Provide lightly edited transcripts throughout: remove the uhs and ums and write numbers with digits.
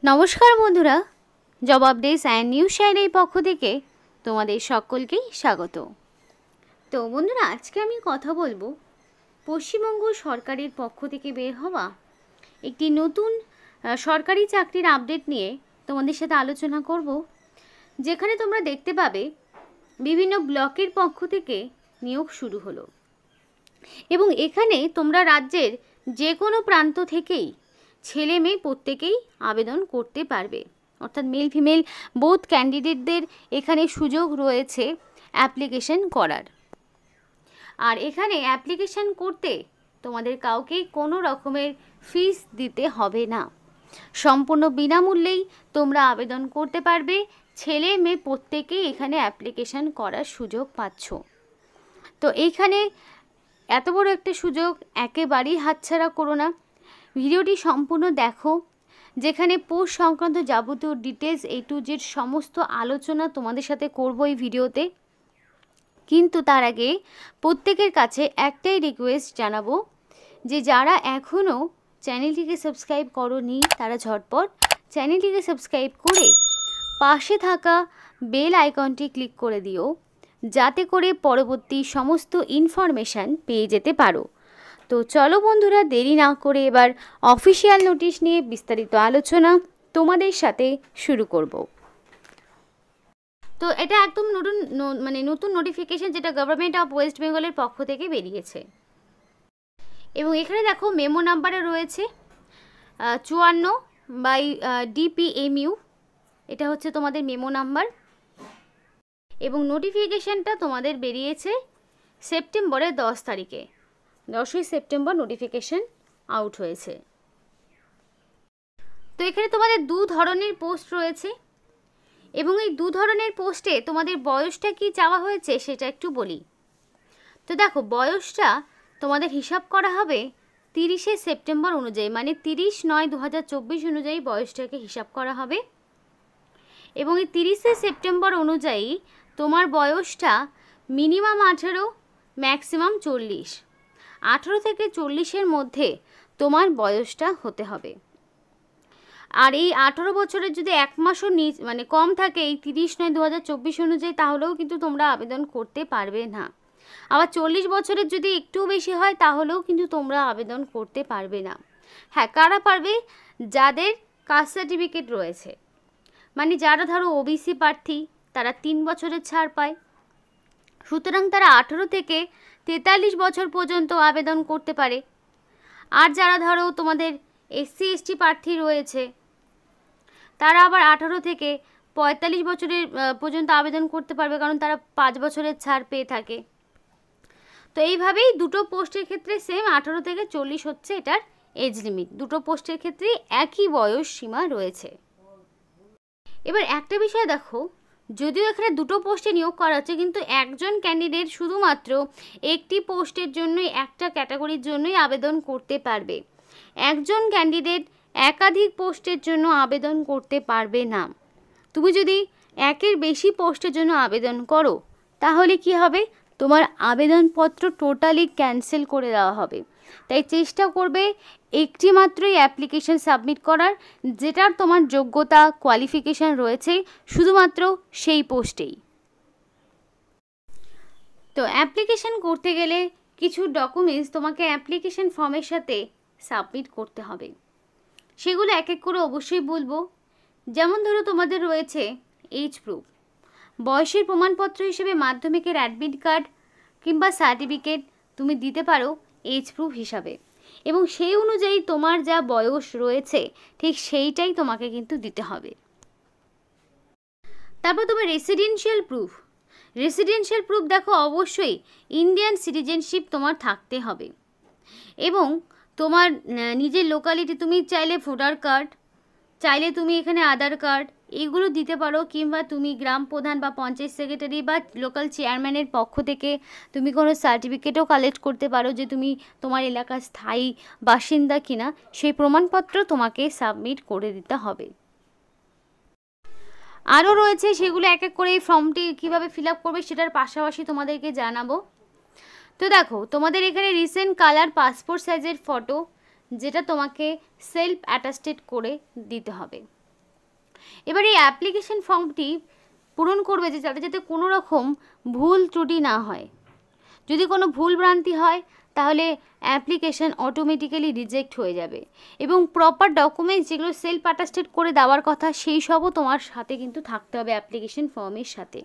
নমস্কার বন্ধুরা, job updates and news চ্যানেলের পক্ষ থেকে তোমাদের সকলকেই স্বাগত। তো বন্ধুরা, আজকে আমি কথা বলবো পশ্চিমবঙ্গ সরকারের পক্ষ থেকে বের হওয়া একটি নতুন সরকারি চাকরির আপডেট নিয়ে তোমাদের সাথে আলোচনা করব, যেখানে তোমরা দেখতে পাবে বিভিন্ন ব্লকের পক্ষ থেকে নিয়োগ শুরু হলো এবং এখানে তোমরা রাজ্যের যে কোনো প্রান্ত থেকেই ছেলে মেয়ে প্রত্যেকেই আবেদন করতে পারবে, অর্থাৎ মেল ফিমেল বোথ ক্যান্ডিডেটদের এখানে সুযোগ রয়েছে অ্যাপ্লিকেশন করার। আর এখানে অ্যাপ্লিকেশন করতে তোমাদের কাউকেই কোনো রকমের ফিস দিতে হবে না, সম্পূর্ণ বিনামূল্যেই তোমরা আবেদন করতে পারবে। ছেলে মেয়ে প্রত্যেকেই এখানে অ্যাপ্লিকেশন করার সুযোগ পাচ্ছ। তো এইখানে এত বড় একটা সুযোগ একেবারেই হাতছাড়া করো না। ভিডিওটি সম্পূর্ণ দেখো, যেখানে পোস্ট সংক্রান্ত যাবতীয় ডিটেলস A to Z সমস্ত আলোচনা তোমাদের সাথে করব এই ভিডিওতে। কিন্তু তার আগে প্রত্যেকের কাছে একটাই রিকোয়েস্ট জানাবো যে যারা এখনও চ্যানেলটিকে সাবস্ক্রাইব করোনি তারা ঝটপট চ্যানেলটিকে সাবস্ক্রাইব করে পাশে থাকা বেল আইকনটি ক্লিক করে দিও, যাতে করে পরবর্তী সমস্ত ইনফরমেশান পেয়ে যেতে পারো। তো চলো বন্ধুরা, দেরি না করে এবার অফিসিয়াল নোটিশ নিয়ে বিস্তারিত আলোচনা তোমাদের সাথে শুরু করব। তো এটা একদম নতুন নোটিফিকেশন, যেটা গভর্নমেন্ট অফ ওয়েস্ট বেঙ্গলের পক্ষ থেকে বেরিয়েছে। এবং এখানে দেখো মেমো নাম্বারে রয়েছে 54/DPMU, এটা হচ্ছে তোমাদের মেমো নাম্বার। এবং নোটিফিকেশানটা তোমাদের বেরিয়েছে সেপ্টেম্বরের 10 তারিখে, 10ই সেপ্টেম্বর নোটিফিকেশান আউট হয়েছে। তো এখানে তোমাদের দু ধরনের পোস্ট রয়েছে এবং এই দু ধরনের পোস্টে তোমাদের বয়সটা কি চাওয়া হয়েছে সেটা একটু বলি। তো দেখো, বয়সটা তোমাদের হিসাব করা হবে 30শে সেপ্টেম্বর অনুযায়ী, মানে 30/9/2024 অনুযায়ী বয়সটাকে হিসাব করা হবে। এবং এই 30শে সেপ্টেম্বর অনুযায়ী তোমার বয়সটা মিনিমাম 18, ম্যাক্সিমাম 40, 18 থেকে 40-এর মধ্যে তোমার বয়সটা হতে হবে। আর এই 18 বছরের যদি এক মাসও কম থাকে এই 30/9/2024 অনুযায়ী, তাহলেও কিন্তু তোমরা আবেদন করতে পারবে না। আবার 40 বছরের যদি একটু বেশি হয় তাহলেও কিন্তু তোমরা আবেদন করতে পারবে না। হ্যাঁ, কারা পারবে? যাদের কাস্ট সার্টিফিকেট রয়েছে, মানে যারা ধরো ওবিসি প্রার্থী, তারা 3 বছরের ছাড় পায়। সুতরাং তারা 18 থেকে 43 বছর পর্যন্ত আবেদন করতে পারে। আর যারা ধরো তোমাদের SC ST প্রার্থী রয়েছে, তারা আবার 18 থেকে 45 বছরের পর্যন্ত আবেদন করতে পারবে, কারণ তারা 5 বছরের ছাড় পেয়ে থাকে। তো এইভাবেই দুটো পোস্টের ক্ষেত্রে সেম 18 থেকে 40 হচ্ছে এটার এজ লিমিট। দুটো পোস্টের ক্ষেত্রে একই বয়স সীমা রয়েছে। এবার একটা বিষয় দেখো, যদিও এখানে দুটো পোস্টে নিয়োগ করা হচ্ছে, কিন্তু একজন ক্যান্ডিডেট শুধুমাত্র একটি পোস্টের জন্যই, একটা ক্যাটাগরির জন্যই আবেদন করতে পারবে। একজন ক্যান্ডিডেট একাধিক পোস্টের জন্য আবেদন করতে পারবে না। তুমি যদি একের বেশি পোস্টের জন্য আবেদন করো তাহলে কি হবে? তোমার আবেদনপত্র টোটালি ক্যান্সেল করে দেওয়া হবে। তাই চেষ্টা করবে একটি মাত্রই অ্যাপ্লিকেশন সাবমিট করার, যেটার তোমার যোগ্যতা কোয়ালিফিকেশান রয়েছে শুধুমাত্র সেই পোস্টেই। তো অ্যাপ্লিকেশন করতে গেলে কিছু ডকুমেন্টস তোমাকে অ্যাপ্লিকেশন ফর্মের সাথে সাবমিট করতে হবে। সেগুলো এক এক করে অবশ্যই বলবো। যেমন ধরো, তোমাদের রয়েছে এজ প্রুফ, বয়সের প্রমাণপত্র হিসেবে মাধ্যমিকের অ্যাডমিট কার্ড কিংবা সার্টিফিকেট তুমি দিতে পারো এজ প্রুফ হিসাবে, এবং সেই অনুযায়ী তোমার যা বয়স রয়েছে ঠিক সেইটাই তোমাকে কিন্তু দিতে হবে। তারপর তোমার রেসিডেন্সিয়াল প্রুফ। রেসিডেন্সিয়াল প্রুফ দেখো, অবশ্যই ইন্ডিয়ান সিটিজেনশিপ তোমার থাকতে হবে। এবং তোমার নিজের লোকালিটি, তুমি চাইলে ভোটার কার্ড, চাইলে তুমি এখানে আধার কার্ড, এগুলো দিতে পারো। কিংবা তুমি গ্রাম প্রধান বা পঞ্চায়েত সেক্রেটারি বা লোকাল চেয়ারম্যানের পক্ষ থেকে তুমি কোনো সার্টিফিকেটও কালেক্ট করতে পারো যে তুমি তোমার এলাকার স্থায়ী বাসিন্দা কিনা, সেই প্রমাণপত্র তোমাকে সাবমিট করে দিতে হবে। আরও রয়েছে, সেগুলো এক এক করে এই ফর্মটি কীভাবে ফিল আপ করবে সেটার পাশাপাশি তোমাদেরকে জানাবো। তো দেখো, তোমাদের এখানে রিসেন্ট কালার পাসপোর্ট সাইজের ফটো, যেটা তোমাকে সেলফ অ্যাটাস্টেড করে দিতে হবে। এবার এই অ্যাপ্লিকেশন ফর্মটি পূরণ করবে যে যাতে কোনো রকম ভুল ত্রুটি না হয়। যদি কোনো ভুল ভ্রান্তি হয় তাহলে অ্যাপ্লিকেশন অটোমেটিক্যালি রিজেক্ট হয়ে যাবে। এবং প্রপার ডকুমেন্টস যেগুলো সেলফ অ্যাটাস্টেড করে দেওয়ার কথা সেই সবও তোমার সাথে কিন্তু থাকতে হবে অ্যাপ্লিকেশন ফর্মের সাথে।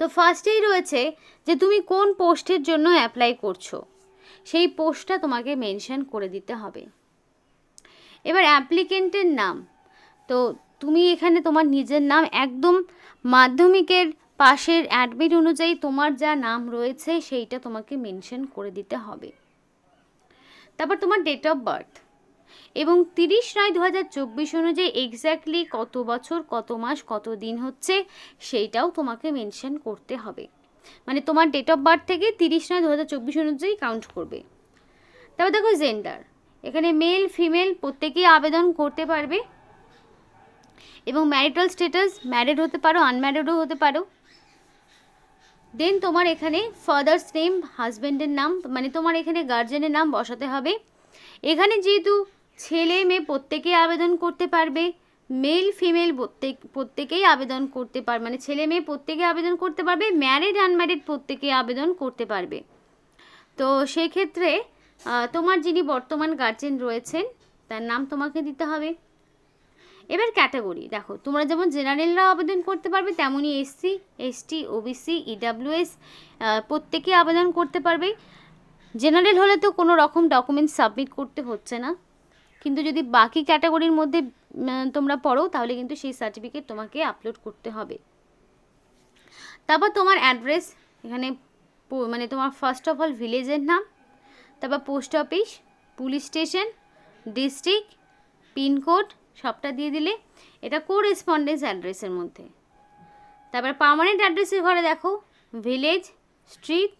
তো ফার্স্টেই রয়েছে যে তুমি কোন পোস্টের জন্য অ্যাপ্লাই করছো, সেই পোস্টটা তোমাকে মেনশন করে দিতে হবে। এবার অ্যাপ্লিকেন্টের নাম, তো তুমি এখানে তোমার নিজের নাম একদম মাধ্যমিকের পাশের অ্যাডমিট অনুযায়ী তোমার যা নাম রয়েছে সেইটা তোমাকে মেনশন করে দিতে হবে। তারপর তোমার ডেট অফ বার্থ এবং 30/9/2024 অনুযায়ী এক্স্যাক্টলি কত বছর কত মাস কত দিন হচ্ছে সেইটাও তোমাকে মেনশন করতে হবে। মানে তোমার ডেট অফ বার্থ থেকে 30/9/2024 অনুযায়ী কাউন্ট করবে। তারপর দেখো জেন্ডার, এখানে মেল ফিমেল প্রত্যেকেই আবেদন করতে পারবে। এবং ম্যারিটাল স্ট্যাটাস, ম্যারিড হতে পারো, আনম্যারিডও হতে পারো। দেন তোমার এখানে ফাদার্স নেম, হাজব্যান্ডের নাম, মানে তোমার এখানে গার্জেনের নাম বসাতে হবে। এখানে যেহেতু ছেলে মেয়ে প্রত্যেকেই আবেদন করতে পারবে, মেল ফিমেল প্রত্যেকেই আবেদন করতে পারবে, মানে ছেলে মেয়ে প্রত্যেকে আবেদন করতে পারবে, ম্যারিড আনম্যারিড প্রত্যেকেই আবেদন করতে পারবে। তো সেক্ষেত্রে তোমার যিনি বর্তমান গার্জেন রয়েছেন তার নাম তোমাকে দিতে হবে। এবার ক্যাটাগরি দেখো, তোমরা যেমন জেনারেলরা আবেদন করতে পারবে তেমনই এসসি, এসটি, ওবিসি, ইডাব্লিউএস প্রত্যেকে আবেদন করতে পারবে। জেনারেল হলে তো কোনো রকম ডকুমেন্টস সাবমিট করতে হচ্ছে না, কিন্তু যদি বাকি ক্যাটাগরির মধ্যে তোমরা পড়ো তাহলে কিন্তু সেই সার্টিফিকেট তোমাকে আপলোড করতে হবে। তারপর তোমার অ্যাড্রেস, এখানে মানে তোমার ফার্স্ট অফ অল ভিলেজের নাম, তারপর post office, police station, district, pincode সবটা দিয়ে দিলে, এটা কোরেসপন্ডেন্স অ্যাড্রেসের মধ্যে। তারপর পার্মানেন্ট অ্যাড্রেসের ঘরে দেখো village, street,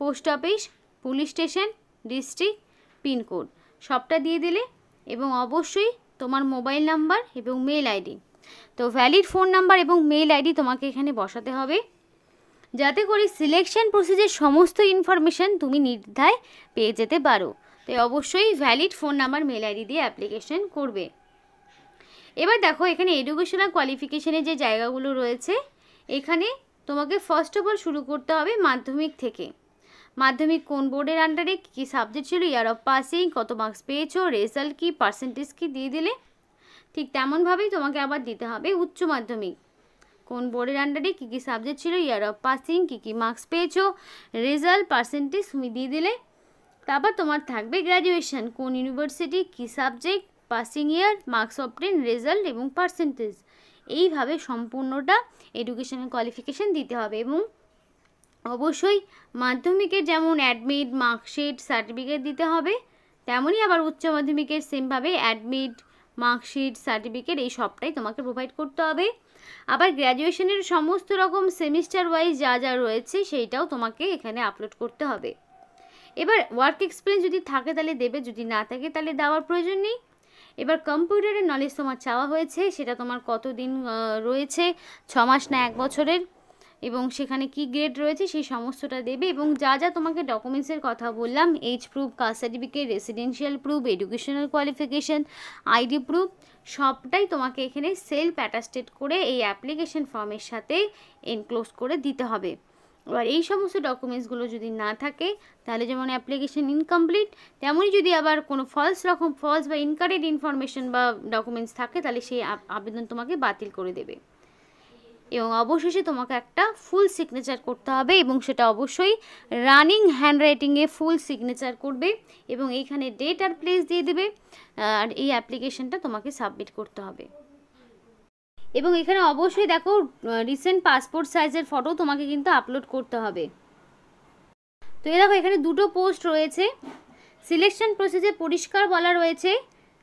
post office, police station, district, pincode সবটা দিয়ে দিলে, এবং অবশ্যই তোমার মোবাইল নাম্বার এবং মেল আইডি। তো ভ্যালিড ফোন নাম্বার এবং মেল আইডি তোমাকে এখানে বসাতে হবে, যাতে করে সিলেকশন প্রসেসের সমস্ত ইনফরমেশান তুমি নির্দ্বিধায় পেয়ে যেতে পারো। তো অবশ্যই valid phone number mail ID দিয়ে অ্যাপ্লিকেশন করবে। এবার দেখো এখানে এডুকেশনাল কোয়ালিফিকেশনের যে জায়গাগুলো রয়েছে, এখানে তোমাকে ফার্স্ট অফ অল শুরু করতে হবে মাধ্যমিক থেকে। মাধ্যমিক কোন বোর্ডের আন্ডারে কী সাবজেক্ট ছিল, ইয়ার অফ পাসিং, কত মার্কস পেয়েছো, রেজাল্ট কী, পার্সেন্টেজ কী দিয়ে দিলে। ঠিক তেমনভাবেই তোমাকে আবার দিতে হবে উচ্চ মাধ্যমিক কোন বোর্ডের আন্ডারে কী কী সাবজেক্ট ছিল, ইয়ার অফ পাসিং, কী কী মার্কস পেয়েছো, রেজাল্ট, পার্সেন্টেজ তুমি দিয়ে দিলে। তারপর তোমার থাকবে গ্র্যাজুয়েশন কোন ইউনিভার্সিটি, কী subject, passing year, marks obtained, result এবং পার্সেন্টেজ। এইভাবে সম্পূর্ণটা এডুকেশনাল কোয়ালিফিকেশান দিতে হবে। এবং অবশ্যই মাধ্যমিকের যেমন অ্যাডমিট, মার্কশিট, সার্টিফিকেট দিতে হবে, তেমনই আবার উচ্চ মাধ্যমিকের সেমভাবে অ্যাডমিট, মার্কশিট, সার্টিফিকেট এই সবটাই তোমাকে প্রোভাইড করতে হবে। আবার গ্র্যাজুয়েশনের সমস্ত রকম সেমিস্টার ওয়াইজ যা যা রয়েছে সেইটাও তোমাকে এখানে আপলোড করতে হবে। এবার ওয়ার্ক এক্সপিরিয়েন্স যদি থাকে তাহলে দেবে, যদি না থাকে তাহলে দেওয়ার প্রয়োজন নেই। এবার কম্পিউটারের নলেজ তোমার চাওয়া হয়েছে, সেটা তোমার কতদিন রয়েছে, 6 মাস না 1 বছরের, এবং সেখানে কি গ্রেড রয়েছে সেই সমস্তটা দেবে। এবং যা যা তোমাকে ডকুমেন্টসের কথা বললাম, age proof, caste certificate, residential proof, educational qualification, ID proof সবটাই তোমাকে এখানে সেলফ অ্যাটাস্টেড করে এই অ্যাপ্লিকেশন ফর্মের সাথে এনক্লোজ করে দিতে হবে। এবার এই সমস্ত ডকুমেন্টসগুলো যদি না থাকে তাহলে যেমন অ্যাপ্লিকেশন ইনকমপ্লিট, তেমনই যদি আবার কোনো ফলস বা ইনকারেক্ট ইনফরমেশন বা ডকুমেন্টস থাকে তাহলে সেই আবেদন তোমাকে বাতিল করে দেবে। এবং অবশেষে তোমাকে একটা ফুল সিগনেচার করতে হবে, এবং সেটা অবশ্যই রানিং হ্যান্ডরাইটিংয়ে ফুল সিগনেচার করবে, এবং এইখানে ডেট আর প্লেস দিয়ে দেবে, আর এই অ্যাপ্লিকেশনটা তোমাকে সাবমিট করতে হবে। এবং এখানে অবশ্যই দেখো রিসেন্ট পাসপোর্ট সাইজের ফটো তোমাকে কিন্তু আপলোড করতে হবে। তো দেখো এখানে দুটো পোস্ট রয়েছে। সিলেকশন প্রসেসে পরিষ্কার বলা রয়েছে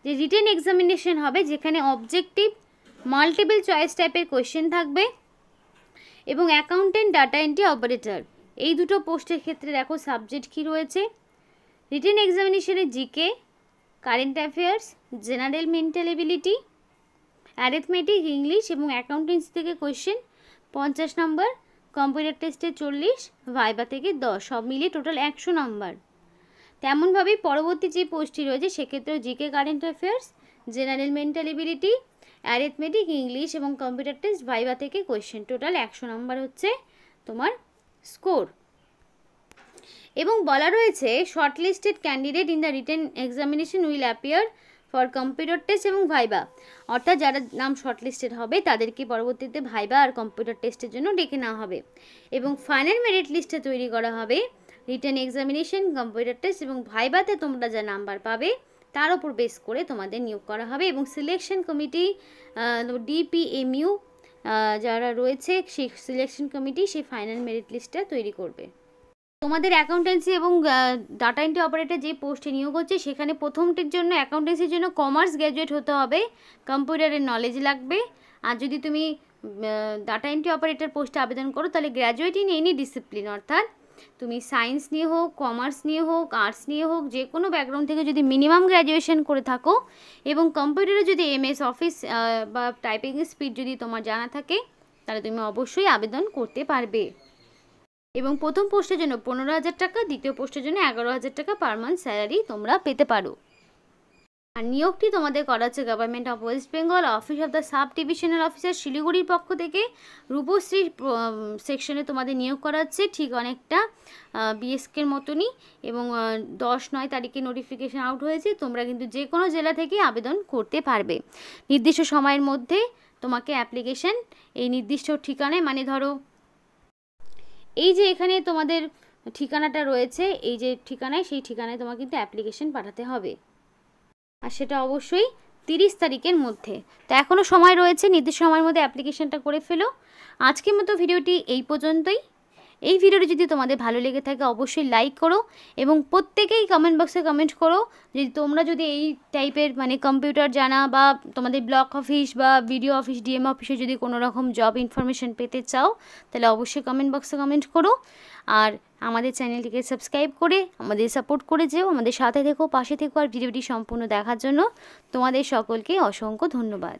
যে রিটেন এক্সামিনেশন হবে, যেখানে অবজেক্টিভ, মাল্টিপল চয়েস টাইপের কোয়েশ্চেন থাকবে, এবং অ্যাকাউন্টেন্ট, ডাটা এন্ট্রি অপারেটর। এই দুটো পোস্টের ক্ষেত্রে দেখো সাবজেক্ট কী রয়েছে। রিটেন এক্সামিনেশনে GK, current affairs, general mental ability, arithmetic, English এবং অ্যাকাউন্টেন্সি থেকে কোয়েশ্চেন 50 নম্বর, কম্পিউটার টেস্টে 40, ভাইবা থেকে 10, সব মিলিয়ে টোটাল 100 নম্বর। তেমনভাবেই পরবর্তী যে পোস্টটি রয়েছে সেক্ষেত্রেও GK, current affairs, general mental ability, arithmetic, English এবং কম্পিউটার টেস্ট, ভাইভা থেকে কোয়েশ্চেন। টোটাল 100 নাম্বার হচ্ছে তোমার স্কোর। এবং বলা রয়েছে short listed candidate in the written examination will appear for computer test এবং ভাইভা। অর্থাৎ যারা নাম শর্ট লিস্টেড হবে তাদেরকে পরবর্তীতে ভাইভা আর কম্পিউটার টেস্টের জন্য ডেকে নেওয়া হবে। এবং ফাইনাল মেরিট লিস্টে তৈরি করা হবে রিটেন এক্সামিনেশন, কম্পিউটার টেস্ট এবং ভাইভাতে তোমরা যা নাম্বার পাবে তার উপর বেস করে তোমাদের নিয়োগ করা হবে। এবং সিলেকশন কমিটি, ডিপিএমইউ যারা রয়েছে সেই সিলেকশন কমিটি সেই ফাইনাল মেরিট লিস্টটা তৈরি করবে। তোমাদের অ্যাকাউন্টেন্সি এবং ডাটা এন্ট্রি অপারেটর যে পোস্টে নিয়োগ হচ্ছে সেখানে প্রথমটির জন্য অ্যাকাউন্টেন্সির জন্য কমার্স গ্র্যাজুয়েট হতে হবে, কম্পিউটারের নলেজ লাগবে। আর যদি তুমি ডাটা এন্ট্রি অপারেটর পোস্টে আবেদন করো তাহলে গ্র্যাজুয়েট ইন এনি ডিসিপ্লিন, অর্থাৎ তুমি সায়েন্স নিয়ে হোক, কমার্স নিয়ে হোক, আর্টস নিয়ে হোক, যে কোনো ব্যাকগ্রাউন্ড থেকে যদি মিনিমাম গ্র্যাজুয়েশন করে থাকো এবং কম্পিউটারে যদি এমএস অফিস বা টাইপিং স্পিড যদি তোমার জানা থাকে তাহলে তুমি অবশ্যই আবেদন করতে পারবে। এবং প্রথম পোস্টের জন্য 15,000 টাকা, দ্বিতীয় পোস্টের জন্য 11,000 টাকা পার মান্থ স্যালারি তোমরা পেতে পারো। আর নিয়োগটি তোমাদের করা হচ্ছে government of West Bengal, office of the sub divisional officer, শিলিগুড়ির পক্ষ থেকে। রূপশ্রী সেকশনে তোমাদের নিয়োগ করা হচ্ছে, ঠিক অনেকটা বিএসকের মতনই। এবং 10/9 তারিখে নোটিফিকেশান আউট হয়েছে। তোমরা কিন্তু যে কোনো জেলা থেকে আবেদন করতে পারবে। নির্দিষ্ট সময়ের মধ্যে তোমাকে অ্যাপ্লিকেশান এই নির্দিষ্ট ঠিকানায়, মানে ধরো এই যে এখানে তোমাদের ঠিকানাটা রয়েছে, এই যে ঠিকানায়, সেই ঠিকানায় তোমাকে কিন্তু অ্যাপ্লিকেশন পাঠাতে হবে। আর সেটা অবশ্যই 30 তারিখের মধ্যে। তো এখনও সময় রয়েছে, নির্দিষ্ট সময়ের মধ্যে অ্যাপ্লিকেশনটা করে ফেলো। আজকের মতো ভিডিওটি এই পর্যন্তই। এই ভিডিওটি যদি তোমাদের ভালো লেগে থাকে অবশ্যই লাইক করো এবং প্রত্যেকেই কমেন্ট বক্সে কমেন্ট করো যদি তোমরা যদি এই টাইপের মানে কম্পিউটার জানা বা তোমাদের ব্লক অফিস বা বিডিও অফিস, ডিএম অফিসে যদি কোনো রকম জব ইনফরমেশন পেতে চাও তাহলে অবশ্যই কমেন্ট বক্সে কমেন্ট করো। আর আমাদের চ্যানেলটিকে সাবস্ক্রাইব করে আমাদের সাপোর্ট করে যেও, আমাদের সাথে থেকো, পাশে থেকো। আর ভিডিওটি সম্পূর্ণ দেখার জন্য তোমাদের সকলকে অসংখ্য ধন্যবাদ।